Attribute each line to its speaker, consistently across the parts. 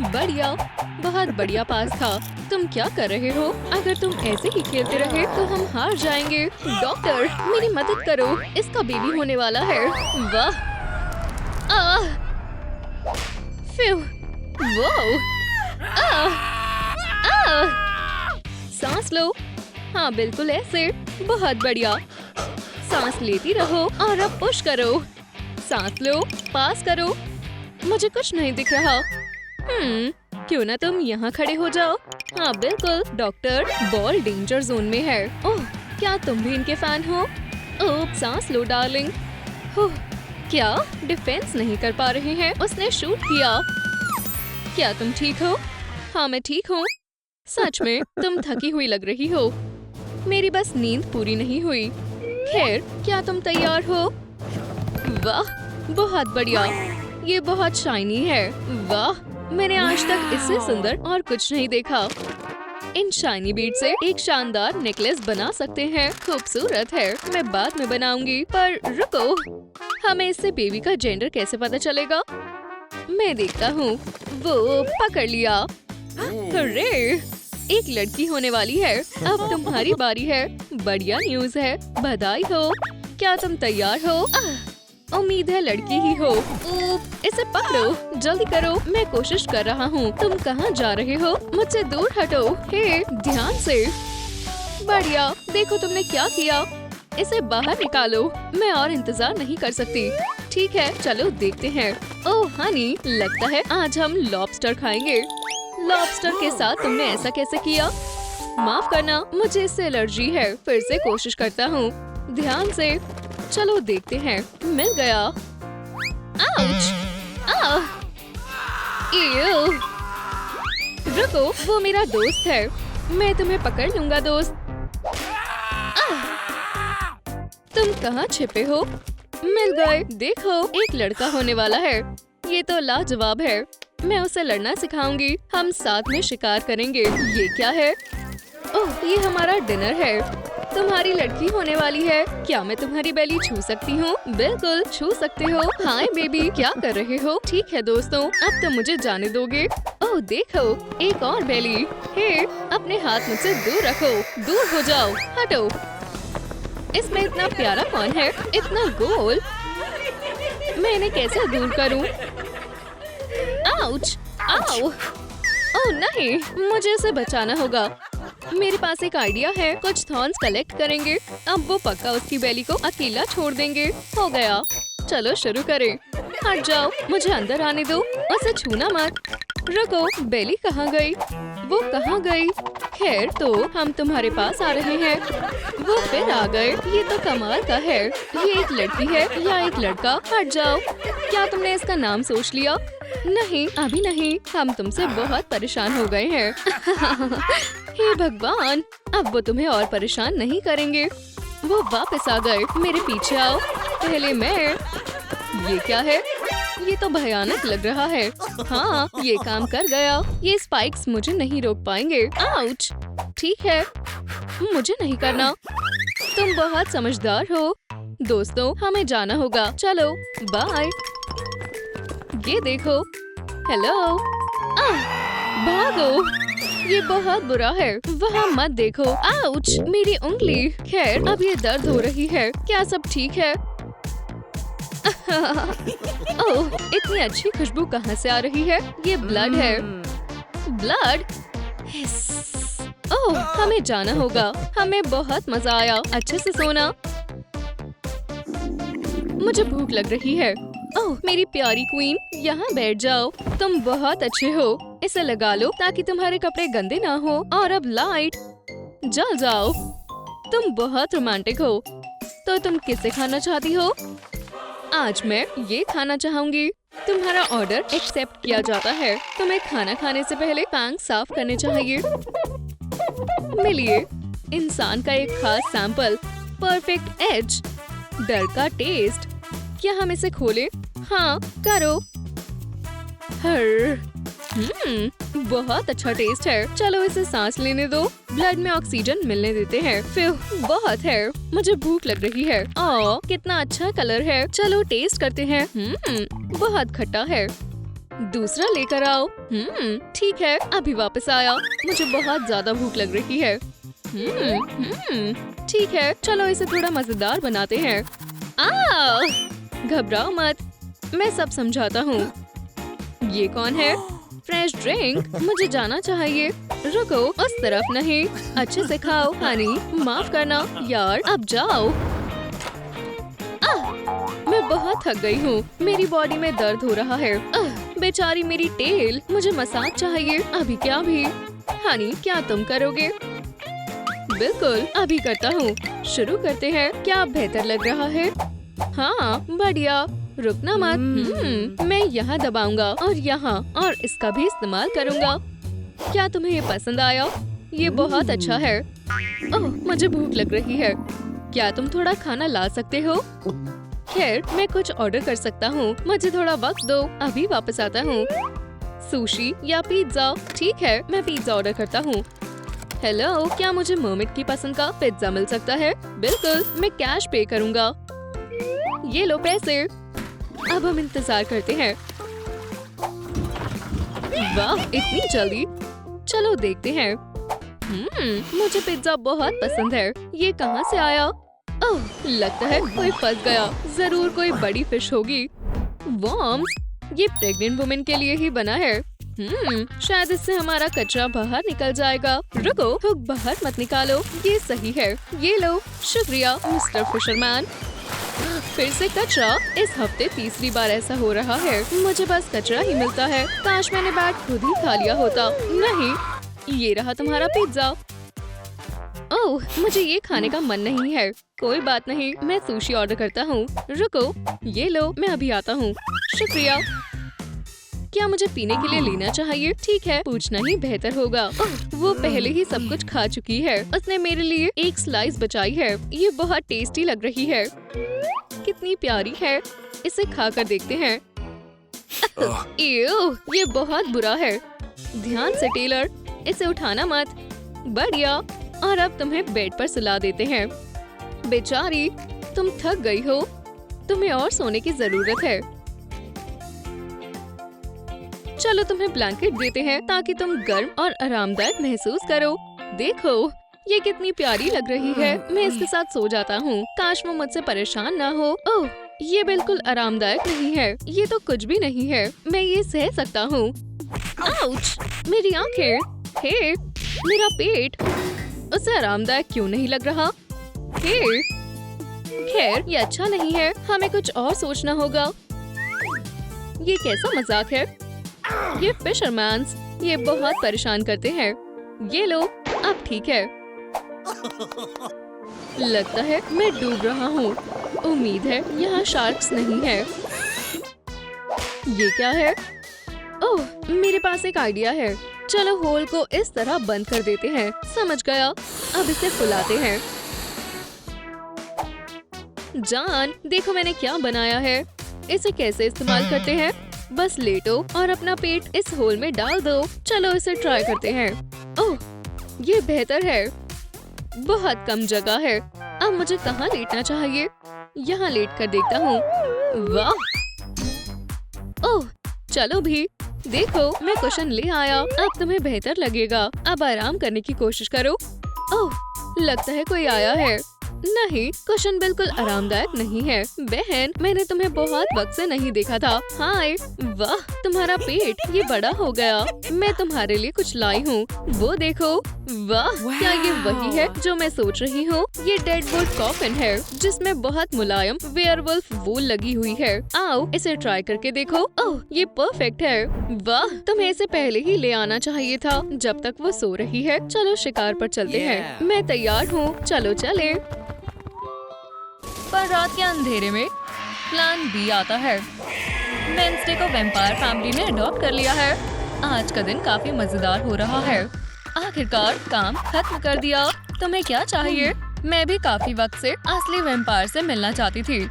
Speaker 1: बढ़िया, बहुत बढ़िया पास था। तुम क्या कर रहे हो? अगर तुम ऐसे ही खेलते रहे तो हम हार जाएंगे। डॉक्टर, मेरी मदद करो, इसका बेबी होने वाला है। वाह! आह! फिर, वो! आह! आह! सांस लो। हाँ, बिल्कुल ऐसे। बहुत बढ़िया। सांस लेती रहो और अब पुश करो। सांस लो, पास करो। मुझे कुछ नहीं दिख रहा। क्यों ना तुम यहाँ खड़े हो जाओ। हाँ बिल्कुल डॉक्टर, बॉल डेंजर जोन में है। ओह, क्या तुम भी इनके फैन हो? ओह, सांस लो डार्लिंग। क्या डिफेंस नहीं कर पा रहे हैं? उसने शूट किया। क्या तुम ठीक हो? हाँ मैं ठीक हूँ। सच में तुम थकी हुई लग रही हो। मेरी बस नींद पूरी नहीं हुई। खैर, क्या तुम तैयार हो? वाह, बहुत बढ़िया। ये बहुत शाइनी है। वाह, मैंने आज तक इससे सुंदर और कुछ नहीं देखा। इन शाइनी बीड से एक शानदार नेकलेस बना सकते हैं। खूबसूरत है। मैं बाद में बनाऊंगी। पर रुको, हमें इससे बेबी का जेंडर कैसे पता चलेगा? मैं देखता हूँ। वो पकड़ लिया। अरे, एक लड़की होने वाली है। अब तुम्हारी बारी है। बढ़िया न्यूज़ है। बधाई हो। क्या तुम तैयार हो? उम्मीद है लड़की ही हो। इसे पकड़ो, जल्दी करो। मैं कोशिश कर रहा हूँ। तुम कहाँ जा रहे हो? मुझसे दूर हटो। हे, ध्यान से। बढ़िया, देखो तुमने क्या किया। इसे बाहर निकालो। मैं और इंतजार नहीं कर सकती। ठीक है, चलो देखते हैं। ओह हनी, लगता है आज हम लॉबस्टर खाएंगे। लॉबस्टर के साथ तुमने ऐसा कैसे किया? माफ करना, मुझे इससे एलर्जी है। फिर से कोशिश करता हूँ। ध्यान से। चलो देखते हैं। मिल गया। आउच! आह! ईउ! रुको, वो मेरा दोस्त है। मैं तुम्हें पकड़ लूंगा दोस्त। आह! तुम कहाँ छिपे हो? मिल गए। देखो, एक लड़का होने वाला है। ये तो लाजवाब है। मैं उसे लड़ना सिखाऊंगी। हम साथ में शिकार करेंगे। ये क्या है? ओह, ये हमारा डिनर है। तुम्हारी लड़की होने वाली है। क्या मैं तुम्हारी बेली छू सकती हूँ? बिल्कुल छू सकते हो। हाय बेबी, क्या कर रहे हो? ठीक है दोस्तों, अब तो मुझे जाने दोगे? ओह देखो, एक और बेली। हे, अपने हाथ मुझसे दूर रखो। दूर हो जाओ। हटो। इसमें इतना प्यारा कौन है? इतना गोल। मैं इन्हें कैसे दूर करूँ? आउच! आओ! ओह नहीं, मुझे उसे बचाना होगा। मेरे पास एक आइडिया है। कुछ थॉर्न्स कलेक्ट करेंगे। अब वो पक्का उसकी बेली को अकेला छोड़ देंगे। हो गया। चलो शुरू करें। हट जाओ, मुझे अंदर आने दो। उसे छूना मत। रुको, बेली कहाँ गई? वो कहाँ गई? खैर, तो हम तुम्हारे पास आ रहे हैं। वो फिर आ गए। ये तो कमाल का है। ये एक लड़की है या एक लड़का? हट जाओ। क्या तुमने इसका नाम सोच लिया? नहीं, अभी नहीं। हम तुमसे बहुत परेशान हो गए हैं। हे भगवान, अब वो तुम्हें और परेशान नहीं करेंगे। वो वापस आ गए। मेरे पीछे आओ। पहले मैं। ये क्या है? ये तो भयानक लग रहा है। हाँ, ये काम कर गया। ये स्पाइक्स मुझे नहीं रोक पाएंगे। आउच! ठीक है, मुझे नहीं करना। तुम बहुत समझदार हो। दोस्तों, हमें जाना होगा। चलो, बाय। ये देखो। हेलो। भागो। ये बहुत बुरा है। वहाँ मत देखो। आउच! मेरी उंगली। खैर, अब ये दर्द हो रही है। क्या सब ठीक है? ओह, इतनी अच्छी खुशबू कहाँ से आ रही है? ये ब्लड है। ब्लड? ओह, हमें जाना होगा। हमें बहुत मजा आया। अच्छे से सोना। मुझे भूख लग रही है। ओह, मेरी प्यारी क्वीन, यहाँ बैठ जाओ। तुम बहुत अच्छे हो। इसे लगा लो ताकि तुम्हारे कपड़े गंदे ना हो। और अब लाइट। जल जाओ। तुम बहुत रोमांटिक हो। तो तुम किसे खाना चाहती हो? आज मैं ये खाना चाहूंगी। तुम्हारा ऑर्डर एक्सेप्ट किया जाता है। तुम्हें खाना खाने से पहले फैंग साफ करने चाहिए। मिलिए इंसान का एक खास सैंपल। Perfect as. डर का टेस्ट। क्या हम इसे खोलें? हाँ, करो। बहुत अच्छा टेस्ट है। चलो इसे सांस लेने दो। ब्लड में ऑक्सीजन मिलने देते हैं। फिर बहुत है। मुझे भूख लग रही है। ओह, कितना अच्छा कलर है। चलो टेस्ट करते हैं। बहुत खट्टा है। दूसरा लेकर आओ। ठीक है, अभी वापस आया। मुझे बहुत ज्यादा भूख लग रही है। ठीक है, चलो इसे थोड़ा मजेदार बनाते हैं। घबराओ मत, मैं सब समझाता हूँ। ये कौन है? Fresh drink. मुझे जाना चाहिए। रुको, उस तरफ नहीं। अच्छे से खाओ हनी। माफ करना यार, अब जाओ। मैं बहुत थक गई हूँ। मेरी बॉडी में दर्द हो रहा है। बेचारी मेरी टेल। मुझे मसाज चाहिए अभी। क्या भी? हनी, क्या तुम करोगे? बिल्कुल, अभी करता हूँ। शुरू करते हैं। क्या बेहतर लग रहा है? हाँ, बढ़िया। रुकना मत। मैं यहाँ दबाऊंगा और यहाँ, और इसका भी इस्तेमाल करूँगा। क्या तुम्हें ये पसंद आया? ये बहुत अच्छा है। ओह, मुझे भूख लग रही है। क्या तुम थोड़ा खाना ला सकते हो? खैर, मैं कुछ ऑर्डर कर सकता हूँ। मुझे थोड़ा वक्त दो, अभी वापस आता हूँ। सुशी या पिज्जा? ठीक है, मैं पिज्जा ऑर्डर करता हूँ। हेलो, क्या मुझे मर्मेड की पसंद का पिज्जा मिल सकता है? बिल्कुल, मैं कैश पे करूँगा। ये लो पैसे। अब हम इंतजार करते हैं। वाह, इतनी जल्दी। चलो देखते हैं। मुझे पिज्जा बहुत पसंद है। ये कहाँ से आया? ओह, लगता है कोई फंस गया। जरूर कोई बड़ी फिश होगी। वर्म्स, ये प्रेग्नेंट वुमेन के लिए ही बना है। शायद इससे हमारा कचरा बाहर निकल जाएगा। रुको, हुक बाहर मत निकालो। ये सही है। ये लो। शुक्रिया मिस्टर फिशरमैन। फिर से कचरा। इस हफ्ते तीसरी बार ऐसा हो रहा है। मुझे बस कचरा ही मिलता है। काश मैंने बैग खुद ही खा लिया होता। नहीं, ये रहा तुम्हारा पिज्जा। ओह, मुझे ये खाने का मन नहीं है। कोई बात नहीं, मैं सुशी ऑर्डर करता हूँ। रुको, ये लो, मैं अभी आता हूँ। शुक्रिया। क्या मुझे पीने के लिए लेना चाहिए? ठीक है, पूछना ही बेहतर होगा। वो पहले ही सब कुछ खा चुकी है। उसने मेरे लिए एक स्लाइस बचाई है। ये बहुत टेस्टी लग रही है। कितनी प्यारी है। इसे खाकर देखते हैं। ये बहुत बुरा है। ध्यान से टेलर, इसे उठाना मत। बढ़िया। और अब तुम्हें बेड पर सुला देते हैं। बेचारी, तुम थक गई हो। तुम्हें और सोने की जरूरत है। चलो तुम्हें ब्लैंकेट देते हैं ताकि तुम गर्म और आरामदायक महसूस करो। देखो, ये कितनी प्यारी लग रही है। मैं इसके साथ सो जाता हूँ। काश वो मुझसे परेशान ना हो। ओह, ये बिल्कुल आरामदायक नहीं है। ये तो कुछ भी नहीं है। मैं ये सह सकता हूँ। आउच! मेरी आंखें। हे, मेरा पेट। उसे आरामदायक क्यों नहीं लग रहा? हे, खैर, ये अच्छा नहीं है। हमें कुछ और सोचना होगा। ये कैसा मजाक है? ये फिशरमैन्स, ये बहुत परेशान करते हैं। ये लो, अब ठीक है। लगता है मैं डूब रहा हूँ। उम्मीद है यहाँ शार्क्स नहीं है। ये क्या है? ओह, मेरे पास एक आइडिया है। चलो होल को इस तरह बंद कर देते हैं। समझ गया। अब इसे फुलाते हैं। जान, देखो मैंने क्या बनाया है। इसे कैसे इस्तेमाल करते हैं? बस लेटो और अपना पेट इस होल में डाल दो। चलो इसे ट्राई करते हैं। ओह, ये बेहतर है। बहुत कम जगह है। अब मुझे कहाँ लेटना चाहिए? यहाँ लेट कर देखता हूँ। वाह! ओह, चलो भी। देखो, मैं कुशन ले आया। अब तुम्हें बेहतर लगेगा। अब आराम करने की कोशिश करो। ओह, लगता है कोई आया है। नहीं, कुशन बिल्कुल आरामदायक नहीं है। बहन, मैंने तुम्हें बहुत वक्त से नहीं देखा था। हाय, वाह, तुम्हारा पेट ये बड़ा हो गया। मैं तुम्हारे लिए कुछ लाई हूँ। वो देखो। वाह, क्या ये वही है जो मैं सोच रही हूँ? ये डेडवुड कॉफिन है जिसमें बहुत मुलायम वेयरवुल्फ वूल लगी हुई है। आओ, इसे ट्राई करके देखो। ओह, ये परफेक्ट है। वाह, तुम्हें इसे पहले ही ले आना चाहिए था जब तक वो सो रही है। चलो शिकार पर चलते हैं। मैं तैयार हूँ। चलो चले। पर रात के अंधेरे में प्लान बी आता है। वेंसडे को वैम्पायर फैमिली ने अडॉप्ट कर लिया है। आज का दिन काफी मजेदार हो रहा है। आखिरकार काम खत्म कर दिया। तुम्हें क्या चाहिए? मैं भी काफी वक्त से असली वैम्पायर से मिलना चाहती थी।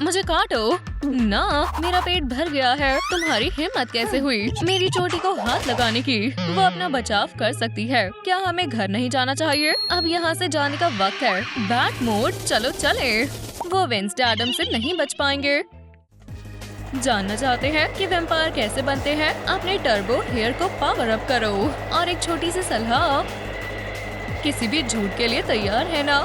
Speaker 1: मुझे काटो ना, मेरा पेट भर गया है। तुम्हारी हिम्मत कैसे हुई मेरी चोटी को हाथ लगाने की? वो अपना बचाव कर सकती है। क्या हमें घर नहीं जाना चाहिए? अब यहाँ से जाने का वक्त है। बैट मोड, चलो चले। वो वेंसडे एडम से नहीं बच पाएंगे। जानना चाहते हैं कि वैम्पायर कैसे बनते हैं? अपने टर्बो हेयर को पावर अप करो। और एक छोटी सी सलाह, किसी भी झूठ के लिए तैयार है ना?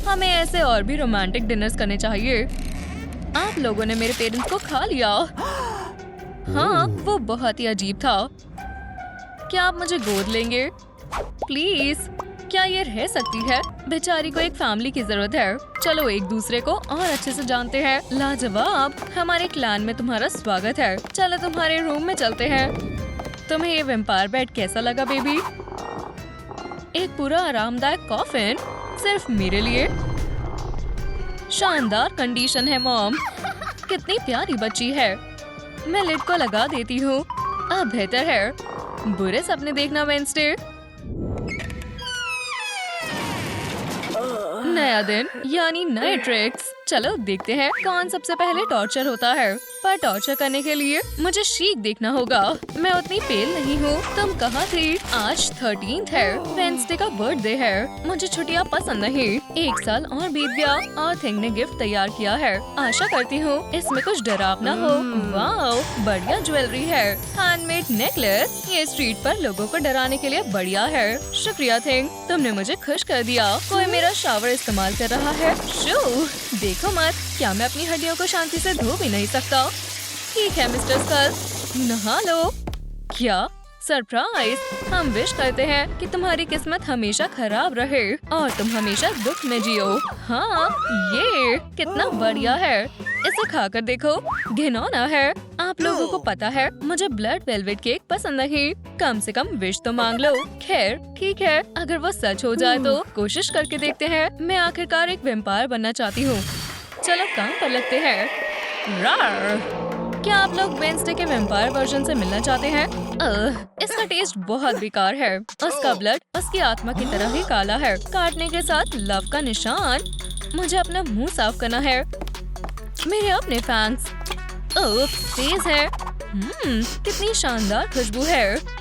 Speaker 1: हमें ऐसे और भी रोमांटिक डिनर्स करने चाहिए। आप लोगों ने मेरे पेरेंट्स को खा लिया। हाँ, वो बहुत ही अजीब था। क्या आप मुझे गोद लेंगे? प्लीज, क्या ये रह सकती है? बेचारी को एक फैमिली की जरूरत है। चलो एक दूसरे को और अच्छे से जानते हैं। लाजवाब, हमारे क्लैन में तुम्हारा स्वागत है। चलो तुम्हारे रूम में चलते हैं। तुम्हें ये वैम्पायर बेड कैसा लगा बेबी? एक पूरा आरामदायक कॉफिन सिर्फ मेरे लिए। शानदार कंडीशन है मॉम। कितनी प्यारी बच्ची है। मैं लिड को लगा देती हूँ। अब बेहतर है। बुरे सपने देखना वेंसडे। नया दिन यानी नए ट्रिक्स। चलो देखते हैं कौन सबसे पहले टॉर्चर होता है। पर टॉर्चर करने के लिए मुझे शीक देखना होगा। मैं उतनी पेल नहीं हूँ। तुम कहाँ थी? आज 13th है। वेंसडे का बर्थडे है। मुझे छुट्टियाँ पसंद नहीं। एक साल और बीत गया और थिंग ने गिफ्ट तैयार किया है। आशा करती हूँ इसमें कुछ डरावना हो। वाओ, बढ़िया ज्वेलरी है। Handmade necklace. ये स्ट्रीट पर लोगों को डराने के लिए बढ़िया है। शुक्रिया थिंग, तुमने मुझे खुश कर दिया। कोई मेरा शावर इस्तेमाल कर रहा है। शू, देखो मत, क्या मैं अपनी हड्डियों को शांति से धो भी नहीं सकता? ठीक है मिस्टर स्कल, नहा लो। क्या सरप्राइज! हम विश करते हैं कि तुम्हारी किस्मत हमेशा खराब रहे और तुम हमेशा दुख में जियो। हाँ, ये कितना बढ़िया है। इसे खाकर देखो, घिनौना है। आप लोगों को पता है मुझे ब्लड वेलवेट केक पसंद नहीं। कम से कम विश तो मांग लो। खैर ठीक है, अगर वो सच हो जाए तो कोशिश करके देखते हैं। मैं आखिरकार एक वैम्पायर बनना चाहती हूँ। चलो काम पर लगते हैं। रार! क्या आप लोग वेंसडे के वैम्पायर वर्जन से मिलना चाहते हैं? इसका टेस्ट बहुत बेकार है। उसका ब्लड उसकी आत्मा की तरह ही काला है। काटने के साथ लव का निशान। मुझे अपना मुंह साफ करना है। मेरे अपने फैंस तेज है। कितनी शानदार खुशबू है।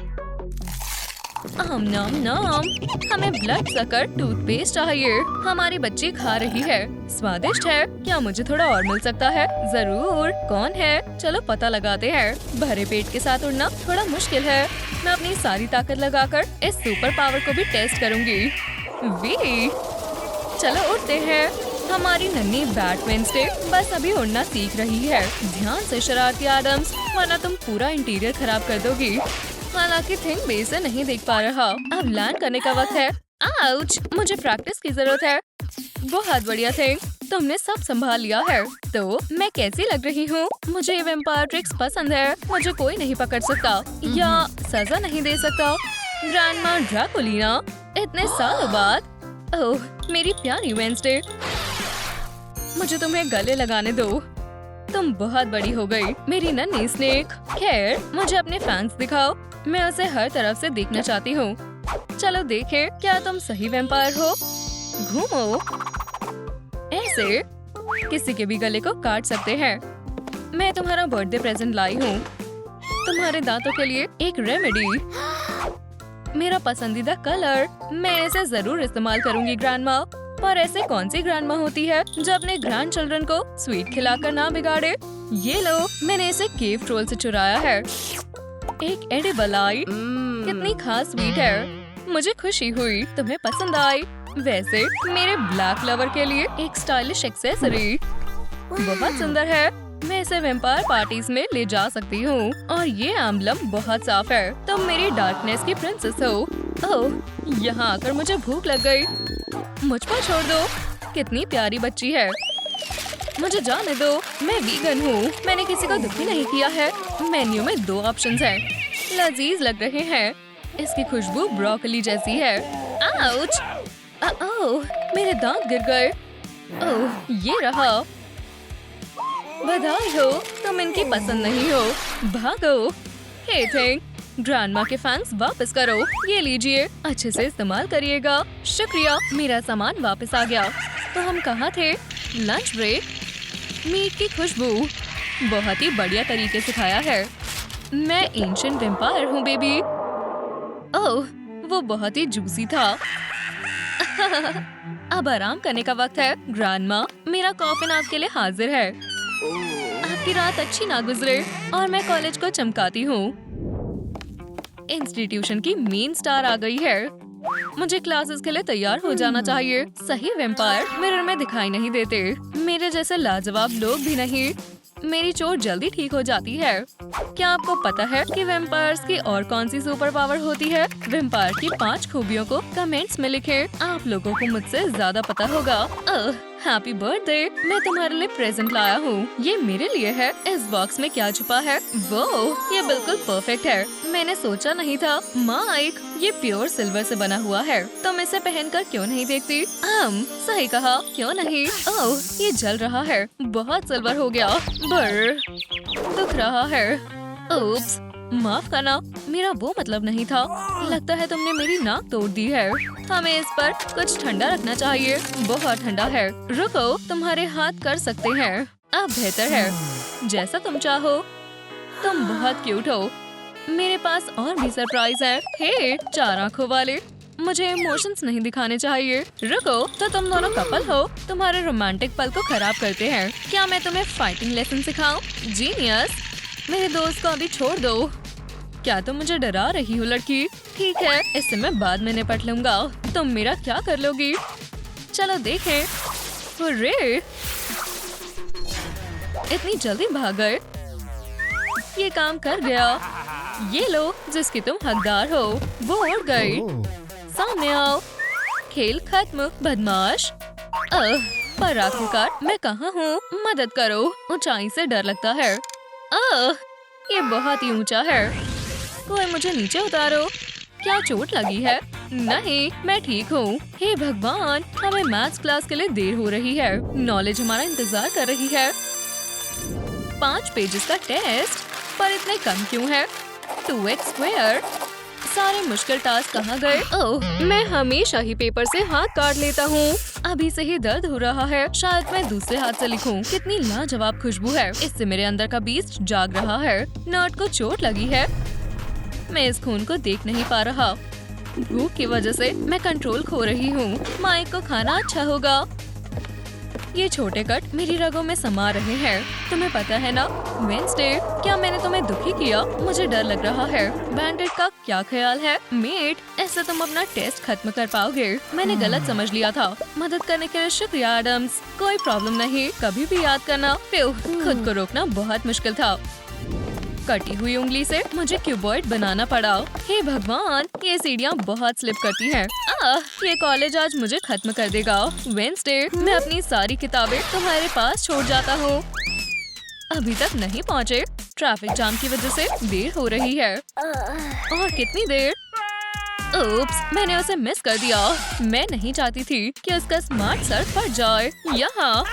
Speaker 1: नाम नाम, हमें ब्लड सकर टूथपेस्ट चाहिए। हमारी बच्ची खा रही है। स्वादिष्ट है। क्या मुझे थोड़ा और मिल सकता है? जरूर। कौन है? चलो पता लगाते हैं। भरे पेट के साथ उड़ना थोड़ा मुश्किल है। मैं अपनी सारी ताकत लगाकर इस सुपर पावर को भी टेस्ट करूंगी। वी, चलो उड़ते हैं। हमारी नन्ही बैट वेंसडे बस अभी उड़ना सीख रही है। ध्यान से शरारती एडम्स, वरना तुम पूरा इंटीरियर खराब कर दोगी। हालांकि थिंग बेस से नहीं देख पा रहा। अब लैंड करने का वक्त है। आउच, मुझे प्रैक्टिस की जरूरत है। बहुत बढ़िया थिंग, तुमने सब संभाल लिया है। तो मैं कैसी लग रही हूँ? मुझे ये वैम्पायर ट्रिक्स पसंद है। मुझे कोई नहीं पकड़ सकता या सजा नहीं दे सकता। ग्रैंडमा ड्रैकुलिना, इतने सालों बाद। ओह मेरी प्यारी वेंसडे, मुझे तुम्हें गले लगाने दो। तुम बहुत बड़ी हो गई, मेरी नन्ही स्नेक। खैर, मुझे अपने फैंस दिखाओ। मैं उसे हर तरफ से देखना चाहती हूँ। चलो देखें, क्या तुम सही वैम्पायर हो? घूमो। ऐसे किसी के भी गले को काट सकते हैं। मैं तुम्हारा बर्थडे प्रेजेंट लाई हूँ। तुम्हारे दांतों के लिए एक रेमेडी। मेरा पसंदीदा कलर। मैं इसे जरूर इस्तेमाल करूंगी ग्रैंडमा। पर ऐसे कौन सी ग्रैंडमा होती है जो अपने ग्रैंड चिल्ड्रन को स्वीट खिलाकर ना बिगाड़े? ये लो, मैंने इसे केव ट्रोल से चुराया है। एक एडिबल आई। कितनी खास स्वीट है। मुझे खुशी हुई तुम्हें पसंद आई। वैसे मेरे ब्लैक लवर के लिए एक स्टाइलिश एक्सेसरी। बहुत सुंदर है। मैं इसे वैम्पायर पार्टीज में ले जा सकती हूँ। और ये एम्बलम बहुत साफ है। तुम मेरी डार्कनेस की प्रिंसेस हो। ओह, यहाँ आकर मुझे भूख लग गई। मुझ पर छोड़ दो। कितनी प्यारी बच्ची है। मुझे जाने दो, मैं वीगन हूँ। मैंने किसी को दुखी नहीं किया है। मेन्यू में 2 ऑप्शंस हैं। लजीज लग रहे हैं। इसकी खुशबू ब्रोकली जैसी है। आउच! ओह, मेरे दांत गिर गए। ओह, ये रहा। बधाई हो, तुम इनकी पसंद नहीं हो। भागो। हे थिंग, ग्रैंडमा के फैंस वापस करो। ये लीजिए, अच्छे से इस्तेमाल करिएगा। शुक्रिया, मेरा सामान वापस आ गया। तो हम कहाँ थे? Lunch break. मीट की खुशबू बहुत ही बढ़िया तरीके से खाया है। मैं एंशिएंट वैम्पायर हूँ बेबी। ओह, वो बहुत ही जूसी था। अब आराम करने का वक्त है। ग्रैंडमा, मेरा कॉफिन आपके लिए हाजिर है। आपकी रात अच्छी ना गुजरे और मैं कॉलेज को चमकाती हूँ। इंस्टीट्यूशन की मेन स्टार आ गई है। मुझे क्लासेस के लिए तैयार हो जाना चाहिए। सही वेम्पायर मिरर में दिखाई नहीं देते। मेरे जैसे लाजवाब लोग भी नहीं। मेरी चोट जल्दी ठीक हो जाती है। क्या आपको पता है कि वेम्पायर्स की और कौन सी सुपर पावर होती है? वेम्पायर की 5 खूबियों को कमेंट्स में लिखें। आप लोगों को मुझसे ज्यादा पता होगा। हैप्पी बर्थडे, मैं तुम्हारे लिए प्रेजेंट लाया हूँ। ये मेरे लिए है। इस बॉक्स में क्या छुपा है? वो ये बिल्कुल परफेक्ट है। मैंने सोचा नहीं था। माइक, ये प्योर सिल्वर से बना हुआ है। तुम इसे पहनकर क्यों नहीं देखती? सही कहा, क्यों नहीं? ओह, ये जल रहा है। बहुत सिल्वर हो गया। दुख रहा है। उप्स, माफ करना, मेरा वो मतलब नहीं था। लगता है तुमने मेरी नाक तोड़ दी है। हमें इस पर कुछ ठंडा रखना चाहिए। बहुत ठंडा है। रुको, तुम्हारे हाथ कर सकते हैं। अब बेहतर है। जैसा तुम चाहो। तुम बहुत क्यूट हो। मेरे पास और भी सरप्राइज है। हे, 4 आँखों वाले। मुझे इमोशंस नहीं दिखाने चाहिए। रुको, तो तुम दोनों कपल हो। तुम्हारे रोमांटिक पल को खराब करते हैं। क्या मैं तुम्हें फाइटिंग लेसन सिखाऊं? जीनियस, मेरे दोस्त को अभी छोड़ दो। क्या तुम मुझे डरा रही हो लड़की? ठीक है, इससे मैं बाद में निपट लूंगा। तुम मेरा क्या कर लोगी? चलो देखें। हुर्रे! इतनी जल्दी भाग गए। ये काम कर गया। ये लो, जिसकी तुम हकदार हो। वो उड़ गई। सामने आओ। खेल खत्म, बदमाश। पर आखिरकार मैं कहाँ हूँ? मदद करो। ऊंचाई से डर लगता है। ये बहुत ही ऊंचा है। कोई मुझे नीचे उतारो। क्या चोट लगी है? नहीं, मैं ठीक हूँ। हे भगवान, हमें मैथ्स क्लास के लिए देर हो रही है। नॉलेज हमारा इंतजार कर रही है। 5 पेजेस का टेस्ट, पर इतने कम क्यों है? 2x square. सारे मुश्किल टास्क कहाँ गए? ओह, मैं हमेशा ही पेपर से हाथ काट लेता हूँ। अभी से ही दर्द हो रहा है। शायद मैं दूसरे हाथ से लिखूं। कितनी लाजवाब खुशबू है। इससे मेरे अंदर का बीस्ट जाग रहा है। नर्ड को चोट लगी है। मैं इस खून को देख नहीं पा रहा। भूख की वजह से मैं कंट्रोल खो रही हूँ। माइक को खाना अच्छा होगा। ये छोटे कट मेरी रगों में समा रहे हैं। तुम्हें पता है ना वेंसडे, क्या मैंने तुम्हें दुखी किया? मुझे डर लग रहा है। बैंडेड का क्या ख्याल है? मेट, ऐसे तुम अपना टेस्ट खत्म कर पाओगे? मैंने गलत समझ लिया था। मदद करने के लिए शुक्रिया एडम्स। कोई प्रॉब्लम नहीं, कभी भी याद करना। खुद को रोकना बहुत मुश्किल था। कटी हुई उंगली से मुझे क्यूबॉइड बनाना पड़ा। हे भगवान, ये सीढ़ियाँ बहुत स्लिप करती हैं। ये कॉलेज आज मुझे खत्म कर देगा। वेंसडे, मैं अपनी सारी किताबें तुम्हारे पास छोड़ जाता हूँ। अभी तक नहीं पहुँचे। ट्रैफिक जाम की वजह से देर हो रही है। और कितनी देर? ओप्स, मैंने उसे मिस कर दिया। मैं नहीं चाहती थी कि उसका स्मार्ट सर फट जाए। यहाँ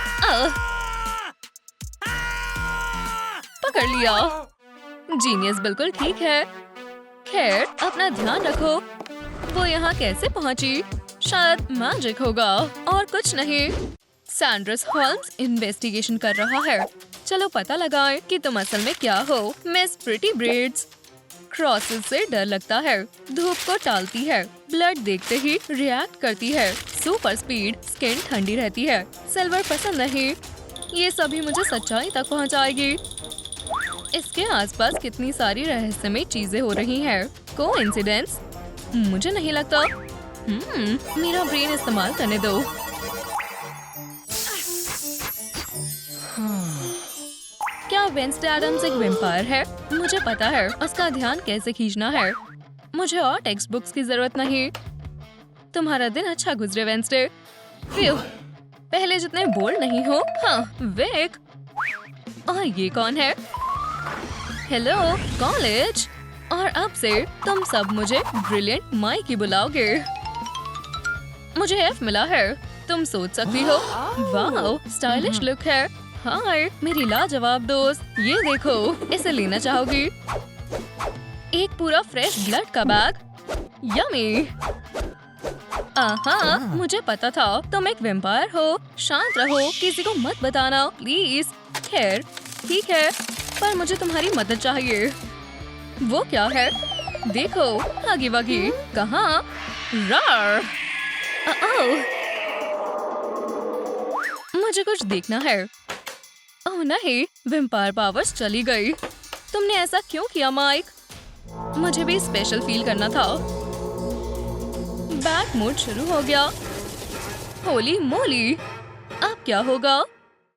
Speaker 1: पकड़ लिया। जीनियस बिल्कुल ठीक है। खैर, अपना ध्यान रखो। वो यहाँ कैसे पहुँची? शायद मैजिक होगा और कुछ नहीं। सैंड्रस होल्म्स इन्वेस्टिगेशन कर रहा है। चलो पता लगाएं कि तुम असल में क्या हो। Miss pretty breads. क्रॉसेस से डर लगता है। धूप को टालती है। ब्लड देखते ही रिएक्ट करती है। सुपर स्पीड, स्किन ठंडी रहती है। सिल्वर पसंद नहीं। ये सभी मुझे सच्चाई तक पहुँचाएगी। इसके आसपास कितनी सारी रहस्यमय चीजें हो रही हैं। कोइंसिडेंस? मुझे नहीं लगता। मेरा ब्रेन इस्तेमाल करने दो। क्या वेंसडे एडम्स एक वैम्पायर है? मुझे पता है उसका ध्यान कैसे खींचना है। मुझे और टेक्स्ट बुक्स की जरूरत नहीं। तुम्हारा दिन अच्छा गुजरे वेंसडे। पहले जितने बोल्ड नहीं हो। हाँ, विक। और ये कौन है? Hello college. और अब से तुम सब मुझे ब्रिलियंट माइक ही बुलाओगे। मुझे एफ मिला है। तुम सोच सकती हो। वाह, स्टाइलिश लुक है। हाय मेरी लाजवाब दोस्त, ये देखो। इसे लेना चाहोगी? एक पूरा फ्रेश ब्लड का बैग। यमी। मुझे पता था तुम एक वैम्पायर हो। शांत रहो, किसी को मत बताना प्लीज। खैर ठीक है, पर मुझे तुम्हारी मदद चाहिए। वो क्या है? देखो, हगी वगी। कहाँ? रार। ओह, मुझे कुछ देखना है। ओह नहीं, वैम्पायर पावर्स चली गई। तुमने ऐसा क्यों किया माइक? मुझे भी स्पेशल फील करना था। बैट मोड शुरू हो गया। होली मोली, अब क्या होगा?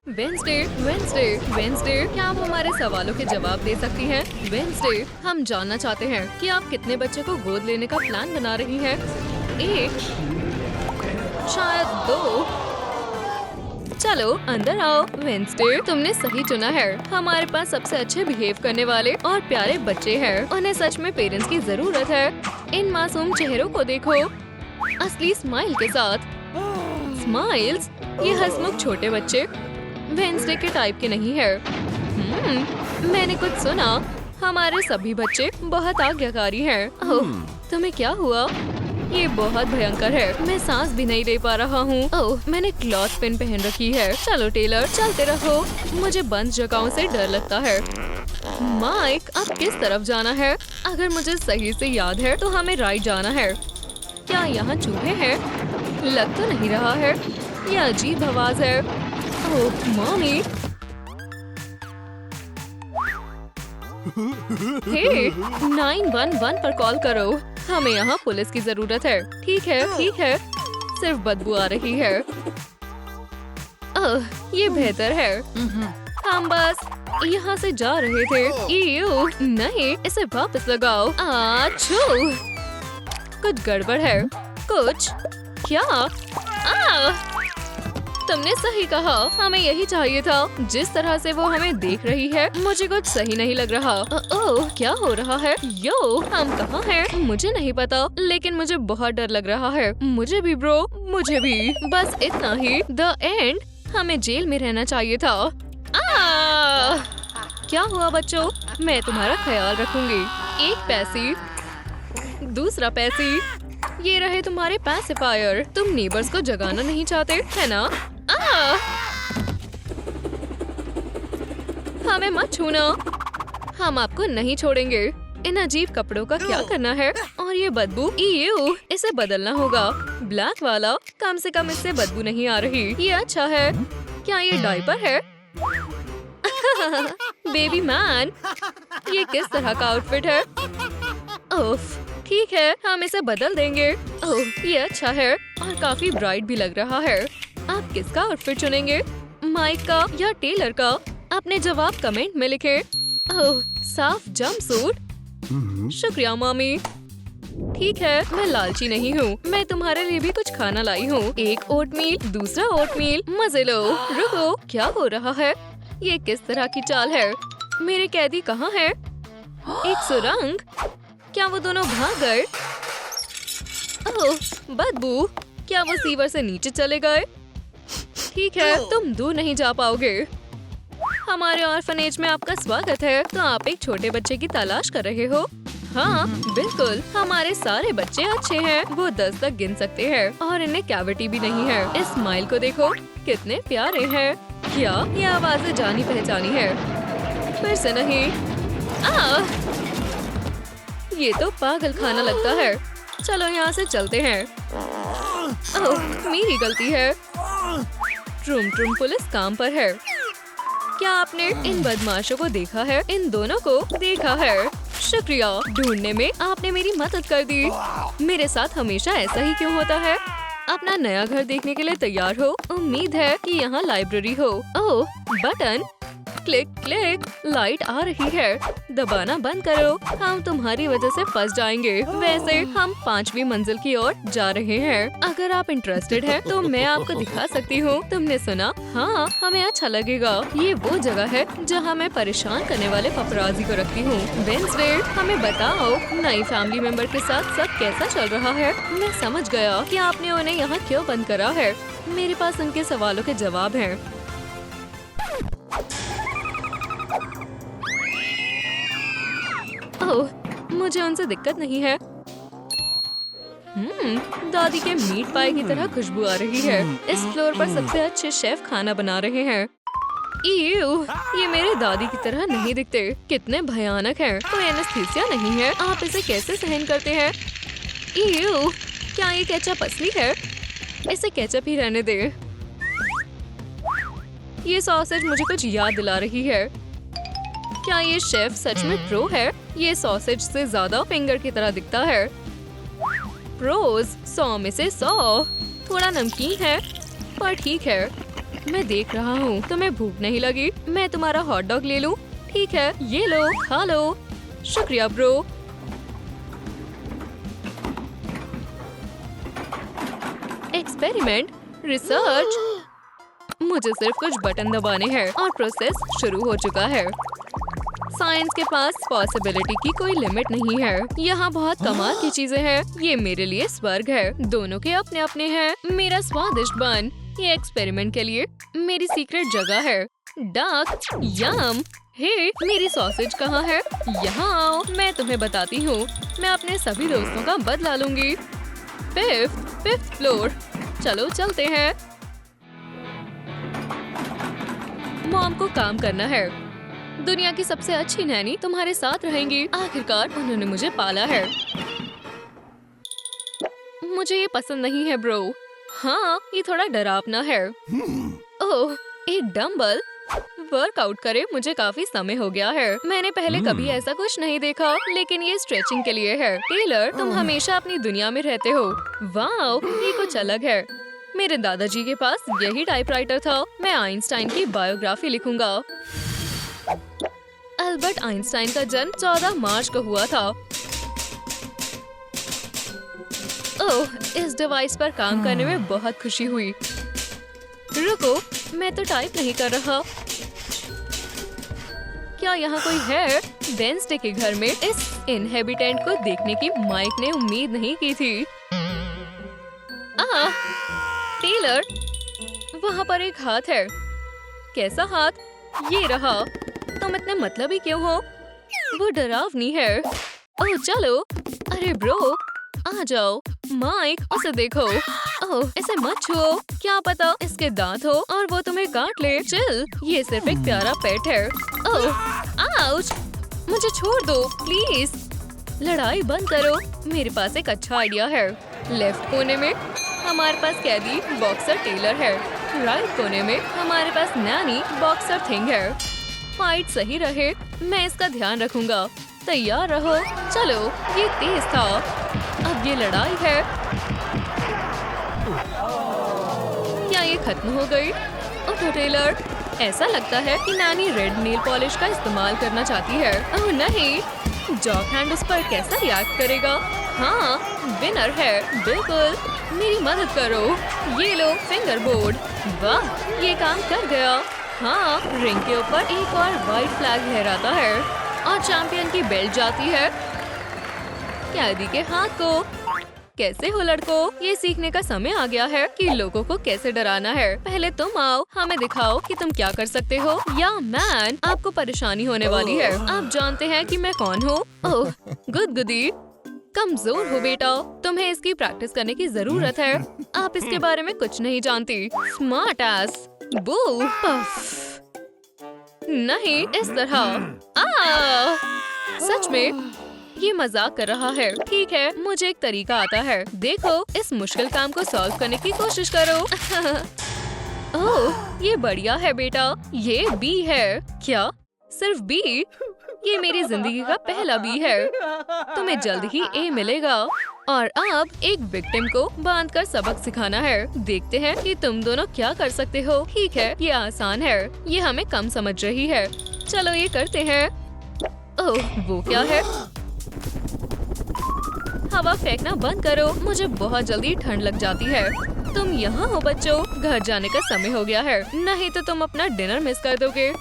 Speaker 1: वेंसडे, वेंसडे, वेंसडे, क्या आप हमारे सवालों के जवाब दे सकती हैं? वेंसडे, हम जानना चाहते हैं कि आप कितने बच्चे को गोद लेने का प्लान बना रही हैं? 1, शायद 2। चलो अंदर आओ। वेंसडे, तुमने सही चुना है। हमारे पास सबसे अच्छे बिहेव करने वाले और प्यारे बच्चे हैं। उन्हें सच में पेरेंट्स की जरूरत है। इन मासूम चेहरों को देखो, असली स्माइल के साथ। स्माइल्स, ये हंसमुख छोटे बच्चे वेंसडे के टाइप के नहीं है। मैंने कुछ सुना। हमारे सभी बच्चे बहुत आज्ञाकारी हैं। ओह, तुम्हें क्या हुआ? ये बहुत भयंकर है। मैं सांस भी नहीं ले पा रहा हूँ। ओह, मैंने क्लॉथ पिन पहन रखी है। चलो टेलर, चलते रहो। मुझे बंद जगहों से डर लगता है। माइक, अब किस तरफ जाना है? अगर मुझे सही से याद है तो हमें राइट जाना है। क्या यहाँ चूहे हैं? लग तो नहीं रहा है। ये अजीब आवाज है। ओह मॉमी, हे, 911 पर कॉल करो। हमें यहाँ पुलिस की जरूरत है। ठीक है, ठीक है। सिर्फ बदबू आ रही है। ये बेहतर है। हम बस यहाँ से जा रहे थे। इयो, नहीं, इसे वापस लगाओ। आछू, कुछ गड़बड़ है। कुछ क्या? तुमने सही कहा, हमें यही चाहिए था। जिस तरह से वो हमें देख रही है, मुझे कुछ सही नहीं लग रहा। ओह, क्या हो रहा है? यो, हम कहाँ हैं? मुझे नहीं पता, लेकिन मुझे बहुत डर लग रहा है। मुझे भी ब्रो, मुझे भी। बस इतना ही। द एंड, हमें जेल में रहना चाहिए था। क्या हुआ बच्चों? मैं तुम्हारा ख्याल रखूंगी। एक पैसी, दूसरा पैसी। ये रहे तुम्हारे पैसिफायर। तुम नेबर्स को जगाना नहीं चाहते, है ना? हमें मत छूना। हम आपको नहीं छोड़ेंगे। इन अजीब कपड़ों का क्या करना है? और ये बदबू, इयू, इसे बदलना होगा। ब्लैक वाला, कम से कम इससे बदबू नहीं आ रही। ये अच्छा है। क्या ये डायपर है? बेबी मैन, ये किस तरह का आउटफिट है? ओफ, ठीक है, हम इसे बदल देंगे। ओह, ये अच्छा है और काफी ब्राइट भी लग रहा है। आप किसका आउटफिट चुनेंगे? माइक का या टेलर का? अपने जवाब कमेंट में लिखें। ओह, साफ जंपसूट। शुक्रिया मम्मी। ठीक है, मैं लालची नहीं हूँ। मैं तुम्हारे लिए भी कुछ खाना लाई हूँ। एक ओटमील, दूसरा ओटमील। मजे लो। रुको, क्या हो रहा है? ये किस तरह की चाल है? मेरे कैदी कहाँ है? एक सुरंग? क्या वो दोनों भाग गए? ओह, बदबू, क्या वो सीवर से नीचे चले गए? ठीक है, तुम दूर नहीं जा पाओगे। हमारे ऑर्फनेज में आपका स्वागत है। तो आप एक छोटे बच्चे की तलाश कर रहे हो? हाँ, बिल्कुल। हमारे सारे बच्चे अच्छे हैं। वो 10 तक गिन सकते हैं और इन्हें कैविटी भी नहीं है। इस स्माइल को देखो, कितने प्यारे हैं। क्या ये आवाजें जानी पहचानी है? फिर से नहीं। ये तो पागल खाना लगता है। चलो यहाँ से चलते हैं। ओह, मेरी गलती है। ट्रूम ट्रूम पुलिस काम पर है। क्या आपने इन बदमाशों को देखा है? इन दोनों को देखा है। शुक्रिया, ढूंढने में आपने मेरी मदद कर दी। मेरे साथ हमेशा ऐसा ही क्यों होता है? अपना नया घर देखने के लिए तैयार हो? उम्मीद है कि यहाँ लाइब्रेरी हो। ओह, बटन, क्लिक क्लिक। लाइट आ रही है। दबाना बंद करो। हम तुम्हारी वजह से फंस जाएंगे। वैसे हम 5वीं मंजिल की ओर जा रहे हैं। अगर आप इंटरेस्टेड हैं, तो मैं आपको दिखा सकती हूँ। तुमने सुना? हाँ, हमें अच्छा लगेगा। ये वो जगह है जहाँ मैं परेशान करने वाले पपराजी को रखती हूँ। वेंसडे, हमें बताओ, नई फैमिली मेंबर के साथ सब कैसा चल रहा है? मैं समझ गया कि आपने उन्हें यहाँ क्यों बंद करा है। मेरे पास उनके सवालों के जवाब हैं। ओह, मुझे उनसे दिक्कत नहीं है। दादी के मीट पाई की तरह खुशबू आ रही है। इस फ्लोर पर सबसे अच्छे शेफ खाना बना रहे हैं। इयू, ये मेरे दादी की तरह नहीं दिखते। कितने भयानक हैं। कोई एनेस्थीसिया नहीं है। आप इसे कैसे सहन करते हैं? इयू, क्या ये केचप असली है? इसे केचप ही रहने दे। ये सॉसेज मुझे कुछ याद दिला रही है। क्या ये शेफ सच में प्रो है? ये सॉसेज से ज्यादा फिंगर की तरह दिखता है। प्रोज 100 में से 100। थोड़ा नमकीन है पर ठीक है। मैं देख रहा हूँ तुम्हें भूख नहीं लगी। मैं तुम्हारा हॉट डॉग ले लूँ? ठीक है, ये लो, खा लो। शुक्रिया ब्रो। Experiment, research. मुझे सिर्फ कुछ बटन दबाने हैं और प्रोसेस शुरू हो चुका है। साइंस के पास पॉसिबिलिटी की कोई लिमिट नहीं है। यहाँ बहुत कमाल की चीजें हैं। ये मेरे लिए स्वर्ग है। दोनों के अपने अपने हैं। मेरा स्वादिष्ट बन ये एक्सपेरिमेंट के लिए मेरी सीक्रेट जगह है। डक, यम। हे, मेरी सॉसेज कहाँ है? यहाँ आओ, मैं तुम्हें बताती हूँ। मैं अपने सभी दोस्तों का बदला लूंगी। Fifth floor. चलो चलते हैं। मॉम को काम करना है। दुनिया की सबसे अच्छी नैनी तुम्हारे साथ रहेंगी। आखिरकार उन्होंने मुझे पाला है। मुझे ये पसंद नहीं है ब्रो। हाँ, ये थोड़ा डरावना है। ओह, एक डंबल। वर्कआउट करे मुझे काफी समय हो गया है। मैंने पहले कभी ऐसा कुछ नहीं देखा, लेकिन ये स्ट्रेचिंग के लिए है। टेलर, तुम हमेशा अपनी दुनिया में रहते हो। वाओ, ये कुछ अलग है। मेरे दादाजी के पास यही टाइपराइटर था। मैं आइंस्टाइन की बायोग्राफी लिखूंगा। अल्बर्ट आइंस्टाइन का जन्म 14 मार्च को हुआ था। ओह, इस डिवाइस पर काम करने में बहुत खुशी हुई। रुको, मैं तो टाइप नहीं कर रहा। क्या यहाँ कोई है? वेंसडे के घर में इस इनहेबिटेंट को देखने की माइक ने उम्मीद नहीं की थी। टेलर, वहाँ पर एक हाथ है। कैसा हाथ? ये रहा। तुम इतने मतलबी क्यों हो? वो डरावनी है। ओह चलो। अरे ब्रो, आ जाओ। माइक, उसे देखो। ओह, इसे मत छुओ। क्या पता इसके दांत हो और वो तुम्हें काट ले। चिल, ये सिर्फ एक प्यारा पेट है। ओह, आउच! मुझे छोड़ दो प्लीज। लड़ाई बंद करो। मेरे पास एक अच्छा आइडिया है। लेफ्ट कोने में हमारे पास कैदी बॉक्सर टेलर है। राइट कोने में हमारे पास नैनी बॉक्सर थिंग है। फाइट सही रहे, मैं इसका ध्यान रखूंगा। तैयार रहो। चलो, ये तेज था। अब ये लड़ाई है। क्या ये खत्म हो गई? उठो टेलर। ऐसा लगता है कि नानी रेड नेल पॉलिश का इस्तेमाल करना चाहती है। ओह नहीं, जॉब हैंड उस पर कैसा रिएक्ट करेगा? हाँ, विनर है। बिल्कुल, मेरी मदद करो। ये लो फिंगर बोर्ड। वाह, ये काम कर गया। हाँ, रिंग के ऊपर एक और व्हाइट फ्लैग लहराता है और चैंपियन की बेल्ट जाती है कैदी के हाथ को। कैसे हो लड़कों? ये सीखने का समय आ गया है कि लोगों को कैसे डराना है। पहले तुम आओ, हमें दिखाओ कि तुम क्या कर सकते हो। या मैन, आपको परेशानी होने वाली है। आप जानते हैं कि मैं कौन हूँ। ओह, गुदगुदी। कमजोर हो बेटा, तुम्हें इसकी प्रैक्टिस करने की जरूरत है। आप इसके बारे में कुछ नहीं जानती। Smart S. बू, पफ। नहीं, इस तरह। सच में ये मजाक कर रहा है। ठीक है, मुझे एक तरीका आता है। देखो, इस मुश्किल काम को सॉल्व करने की कोशिश करो। ओह, ये बढ़िया है बेटा। ये बी है। क्या? सिर्फ बी? ये मेरी जिंदगी का पहला बी है। तुम्हें जल्द ही ए मिलेगा। और अब एक विक्टिम को बांधकर सबक सिखाना है। देखते हैं कि तुम दोनों क्या कर सकते हो। ठीक है, ये आसान है। ये हमें कम समझ रही है। चलो ये करते हैं। ओह, वो क्या है? हवा फेंकना बंद करो। मुझे बहुत जल्दी ठंड लग जाती है। तुम यहाँ हो बच्चों, घर जाने का समय हो गया है। नहीं तो तुम अपना डिनर मिस कर दोगे।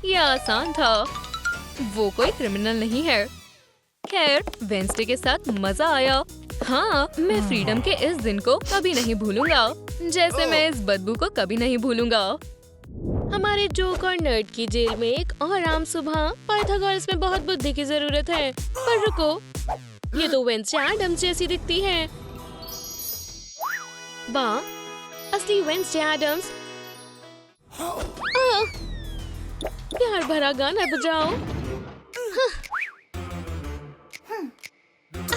Speaker 1: ये आसान था। वो कोई क्रिमिनल नहीं है। खैर, वेंसडे के साथ मजा आया। हाँ, मैं फ्रीडम के इस दिन को कभी नहीं भूलूंगा, जैसे मैं इस बदबू को कभी नहीं भूलूंगा।
Speaker 2: हमारे जोक और नर्ड की जेल में एक और आम सुबह। पाइथागोरस में बहुत बुद्धि की जरूरत है। पर रुको, ये तो वेंसडे एडम्स जैसी दिखती है। वाह, असली वेंसडे एडम्स। प्यार भरा गाना बजाओ।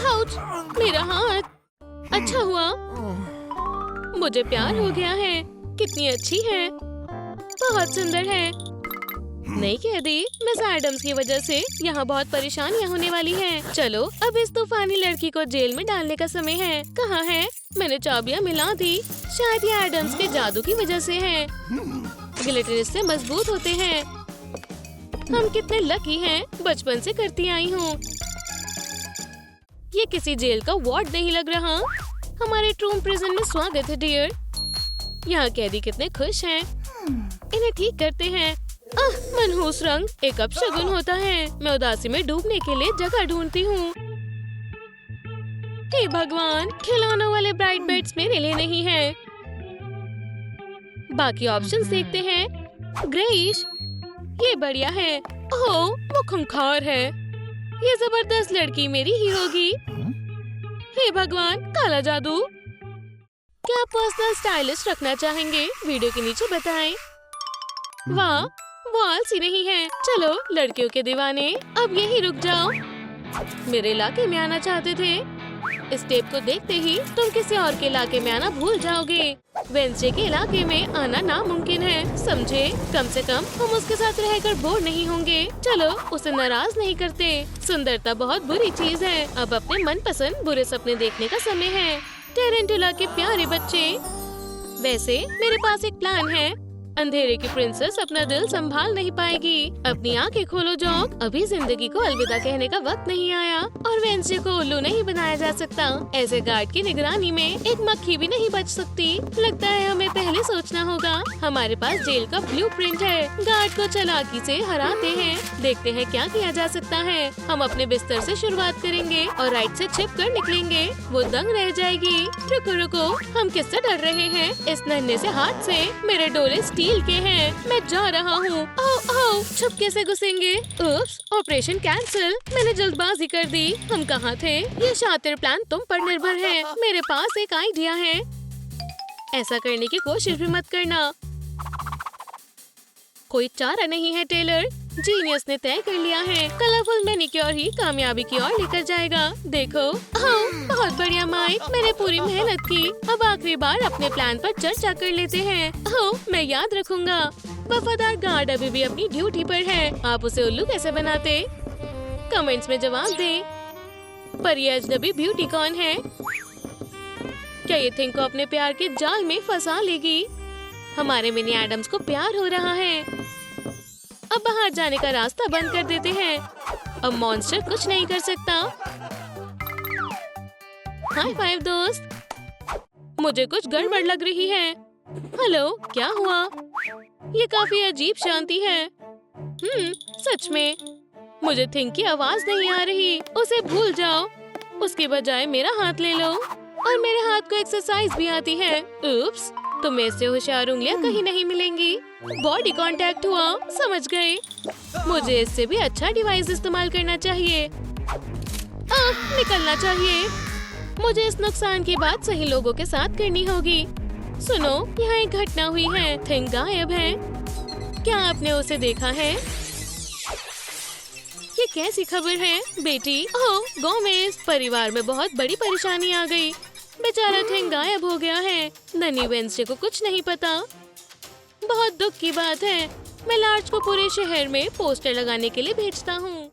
Speaker 2: आउच, मेरा हाथ। अच्छा हुआ मुझे प्यार हो गया है। कितनी अच्छी है, बहुत सुंदर है। नहीं कहती, मिस एडम्स की वजह से यहाँ बहुत परेशानियाँ होने वाली हैं। चलो अब इस तूफानी लड़की को जेल में डालने का समय है। कहाँ है? मैंने चाबियाँ मिला दी। शायद ये एडम्स के जादू की वजह से है। ग्लिटर इससे मजबूत होते हैं। हम कितने लकी हैं, बचपन से करती आई हूँ। ये किसी जेल का वार्ड नहीं लग रहा। हमारे ट्रूम प्रिजन में स्वागत है डियर। यहाँ कैदी कितने खुश हैं। इन्हें ठीक करते हैं। मनहूस रंग एक अपशगुन होता है। मैं उदासी में डूबने के लिए जगह ढूंढती हूँ। हे भगवान, खिलौनों वाले ब्राइट बेड्स मेरे लिए नहीं है। बाकी ऑप्शंस देखते हैं। ग्रेइश, ये बढ़िया है। ओह, वो खूंखार है। ये जबरदस्त लड़की मेरी ही होगी। हे भगवान, काला जादू। क्या आप पर्सनल स्टाइलिस्ट रखना चाहेंगे? वीडियो के नीचे बताएं। वाह, वो आलसी नहीं है। चलो लड़कियों के दीवाने, अब यही रुक जाओ। मेरे इलाके में आना चाहते थे। इस टेप को देखते ही तुम किसी और के इलाके में आना भूल जाओगे। वेंसडे के इलाके में आना नामुमकिन है, समझे? कम से कम हम उसके साथ रहकर बोर नहीं होंगे। चलो उसे नाराज नहीं करते। सुंदरता बहुत बुरी चीज है। अब अपने मनपसंद बुरे सपने देखने का समय है। टेरेंटुला के प्यारे बच्चे। वैसे मेरे पास एक प्लान है। अंधेरे की प्रिंसेस अपना दिल संभाल नहीं पाएगी। अपनी आंखें खोलो जॉक, अभी जिंदगी को अलविदा कहने का वक्त नहीं आया और वेंसडे को उल्लू नहीं बनाया जा सकता। ऐसे गार्ड की निगरानी में एक मक्खी भी नहीं बच सकती। लगता है हमें पहले सोचना होगा। हमारे पास जेल का ब्लूप्रिंट है। गार्ड को चालाकी से हराते हैं। देखते हैं क्या किया जा सकता है। हम अपने बिस्तर से शुरुआत करेंगे और राइट से छिप कर निकलेंगे। वो दंग रह जाएगी। रुको रुको, हम किससे डर रहे हैं? इस नन्हे से हाथ से। मेरे डोले स्टील के हैं। मैं जा रहा हूँ। आओ, छुपके से घुसेंगे। उप्स, ऑपरेशन कैंसिल। मैंने जल्दबाजी कर दी। हम कहाँ थे? ये शातिर प्लान तुम पर निर्भर है। मेरे पास एक आइडिया है। ऐसा करने की कोशिश भी मत करना। कोई चारा नहीं है टेलर। जीनियस ने तय कर लिया है। कलरफुल मैनिक्योर ही कामयाबी की ओर लेकर जाएगा। देखो, बहुत बढ़िया माइक, मैंने पूरी मेहनत की। अब आखिरी बार अपने प्लान पर चर्चा कर लेते हैं। मैं याद रखूंगा। वफादार गार्ड अभी भी अपनी ड्यूटी पर है। आप उसे उल्लू कैसे बनाते? कमेंट्स में जवाब दें। पर ये अजनबी ब्यूटी कौन है? क्या ये थिंक को अपने प्यार के जाल में फंसा लेगी? हमारे मिनी एडम्स को प्यार हो रहा है। अब बाहर जाने का रास्ता बंद कर देते हैं। अब मॉन्स्टर कुछ नहीं कर सकता। हाई फाइव दोस्त। मुझे कुछ गड़बड़ लग रही है। हेलो, क्या हुआ? ये काफी अजीब शांति है। सच में मुझे थिंक की आवाज नहीं आ रही। उसे भूल जाओ। उसके बजाय मेरा हाथ ले लो। और मेरे हाथ को एक्सरसाइज भी आती है। उप्स, तुम्हें इससे होशियार उंगलियां कहीं नहीं मिलेंगी। बॉडी कांटेक्ट हुआ, समझ गए। मुझे इससे भी अच्छा डिवाइस इस्तेमाल करना चाहिए। निकलना चाहिए। मुझे इस नुकसान की बात सही लोगों के साथ करनी होगी। सुनो, यहाँ एक घटना हुई है। थिंक गायब है। क्या आपने उसे देखा है? ये कैसी खबर है बेटी? ओह गोमेज, परिवार में बहुत बड़ी परेशानी आ गई। बेचारा थिंक गायब हो गया है। नन्ही वेंसडे को कुछ नहीं पता। बहुत दुख की बात है। मैं लार्ज को पूरे शहर में पोस्टर लगाने के लिए भेजता हूँ।